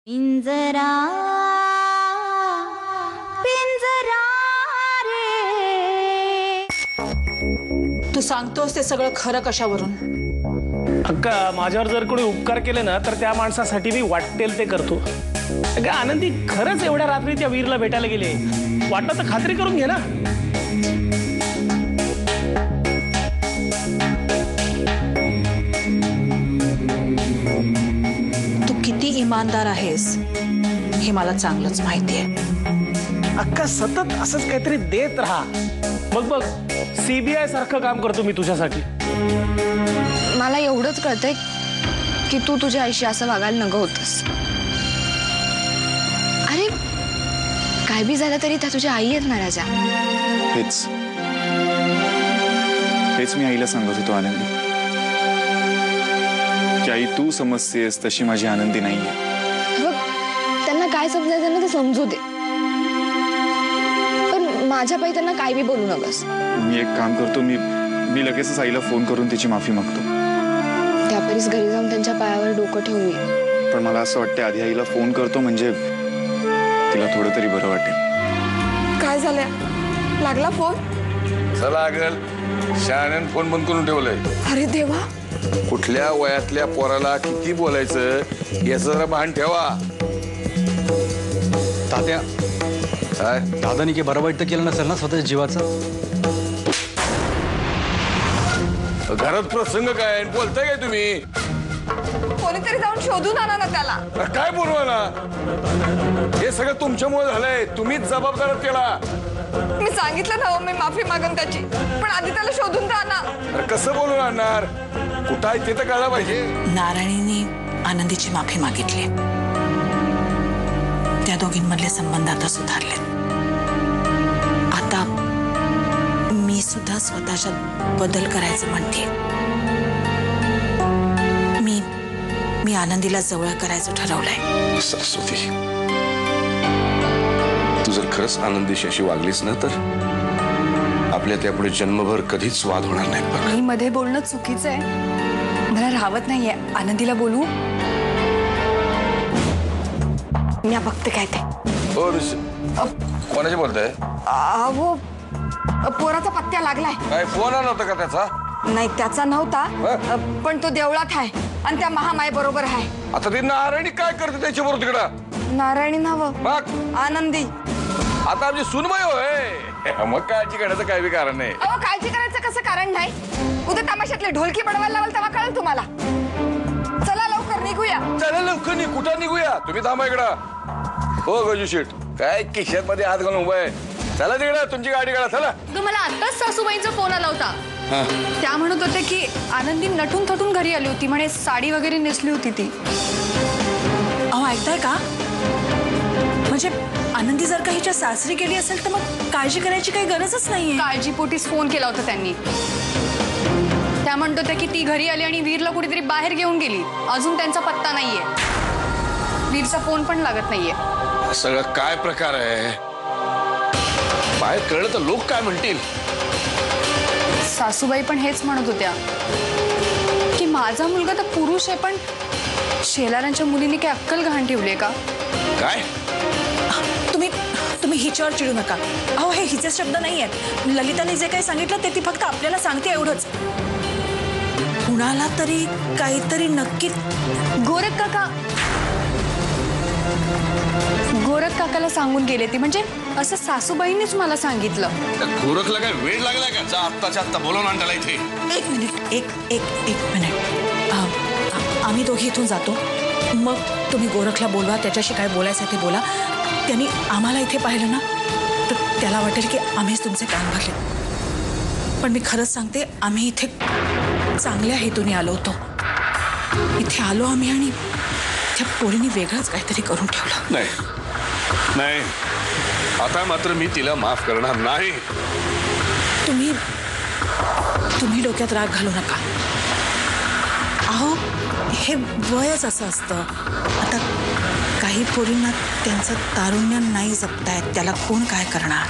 पिंजरा पिंजरा रे। तू सांगतोस ते सगळं खरं कशावरून? अक्का, माझ्यावर जर कोणी उपकार केले ना तर त्या माणसासाठी मी वाटेल ते करतो. अगं आनंदी खरंच एवढ्या रात्री त्या वीरला भेटायला गेले. वाटलं तर खात्री करून घे ना. तू किती इमानदार आहेस हे मला चांगलंच माहिती आहे. अक्का, सतत असंच काहीतरी देत राहा. मग बघ, सीबीआय सारखं काम करतो मी तुझ्यासाठी. मला एवढंच कळतंय की तू तुझ्या आईशी असं वागायला नको होतस. अरे काय बी झालं तरी त्या तुझ्या आई आहेत ना राजा. हेच मी आईला सांगत होतो आनंदी की आई तू समजतेस तशी माझी आनंदी नाहीये. बघ, त्यांना काय समजायचं ना ते समजू दे, पण माझ्या पायी त्यांना काय बी बोलू नकस. मी एक काम करतो, मी लगेचच आईला फोन करून तिची माफी मागतो. त्यापरीस घरी जाऊन त्यांच्या पायावर डोकं ठेवून ये. पण मला असं वाटतं आधी आईला फोन करतो म्हणजे तिला थोडं तरी बरं वाटेल. काय झालंय? लागला फोन? चला लागल. शहाण्यानं फोन बंद करून ठेवलंय. अरे देवा, कुठल्या वयातल्या पोराला किती बोलायचं याचं जरा भान ठेवा. तात्या, काय दादानी काही बरं वाईट तर केलं नसेल ना स्वतःच्या जीवाचं? घरात प्रसंग काय बोलताय काय तुम्ही? कोणीतरी जाऊन शोधून आणा ना त्याला. अरे काय बोलवा ना, हे सगळं तुमच्यामुळे झालंय. तुम्हीच जबाबदार आहात त्याला. मी सांगितलं ना, मी माफी मागन त्याची, पण आधी त्याला शोधून तर आणा. अरे कसं बोलून आणणार? कुठं आहे ते तर कळलं पाहिजे. नारायणीने आनंदीची माफी मागितली. त्या दोघींमधले संबंध आता सुधारले. आता मी सुद्धा स्वतःच्यात बदल करायचं म्हणते. मी आनंदीला जवळ करायचं ठरवलंय. सरस्वती, तू जर खरंच आनंदीशी अशी वागलीस ना तर आपल्या त्यापुढे जन्मभर कधीच वाद होणार नाही. बघ, मी मध्ये बोलणं चुकीचं आहे. मला राहत नाहीये. आनंदीला बोलू? मी बघते काय ते. हो, कोणाशी बोलताय? अहो, पोराचा पत्त्या लागलाय. काय फोन आला होता का त्याचा? नाही, त्याचा नव्हता, पण तो देवळात आहे आणि त्या महामाई बरोबर आहे. आता ती नारायणी काय करते त्याच्या बरोबर तिकडं? नारायणी नाव मग आनंदी. आता आमची सुनबाई होय. मग काळजी करण्याचं काही बी कारण नाही. अहो, काळजी करायचं कसं कारण नाही? उद्या तमाशातले ढोलकी पडवायला लावाल तेव्हा कळेल तुम्हाला. चला लवकर निघूया. चला लवकर कुठं निघूया? तुम्ही थांबा इकडं. हो गजू शेट, काय किशात मध्ये हात घालून उभा आहे. चला तिकडं, तुमची गाडी काढा. चला. मला आताच सासूबाईंचा फोन आला होता. त्या म्हणत होते की आनंदी नटून थटून घरी आली होती म्हणे. साडी वगैरे नेसली होती ती. अहो, ऐकताय का? म्हणजे आनंदी जर का हिच्या सासरी गेली असेल तर मग काळजी करायची काही गरजच नाहीये. काळजीपोटीच फोन केला होता त्यांनी. त्या म्हणत होत्या की ती घरी आली आणि वीरला कुठेतरी बाहेर घेऊन गेली. अजून त्यांचा पत्ता नाहीये. वीरचा फोन पण लागत नाहीये. सगळं काय प्रकार आहे? बाहेर कळलं तर लोक काय म्हणतील? सासूबाई पण हेच म्हणत होत्या की माझा मुलगा तर पुरुष आहे, पण शेलारांच्या मुलीने काही अक्कल गहाण ठेवलीये का? काय? तुम्ही हिच्यावर चिडू नका. अहो, हे हिचे शब्द नाही आहेत. ललिताने जे काही सांगितलं ते ती फक्त आपल्याला सांगते, एवढंच. कुणाला तरी काहीतरी नक्की. गोरख काकाला सांगून गेले ती. म्हणजे असं सासूबाईंनीच मला सांगितलं. गोरखला काय वेळ लागला का? जा आत्ताच्या आत्ता बोलवून आणला इथे. एक मिनिट, एक मिनिट. आम्ही दोघी इथून जातो, मग तुम्ही गोरखला बोलवा. त्याच्याशी काय बोलायचं ते बोला. त्यांनी आम्हाला इथे पाहिलं ना तर त्याला वाटेल की आम्हीच तुमचे कान भरले. पण मी खरंच सांगते, आम्ही इथे चांगल्या हेतूने आलो होतो. इथे आलो आम्ही आणि त्या पोरीने वेगळंच काहीतरी करून ठेवलं. नाही, आता मात्र मी तिला माफ करणार नाही. तुम्ही डोक्यात राग घालू नका. अहो, हे वयच असं असतं. आता काही पोरींना त्यांचं तारुण्य नाही जपतायत, त्याला कोण काय करणार?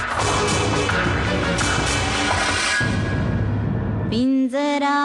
पिंजरा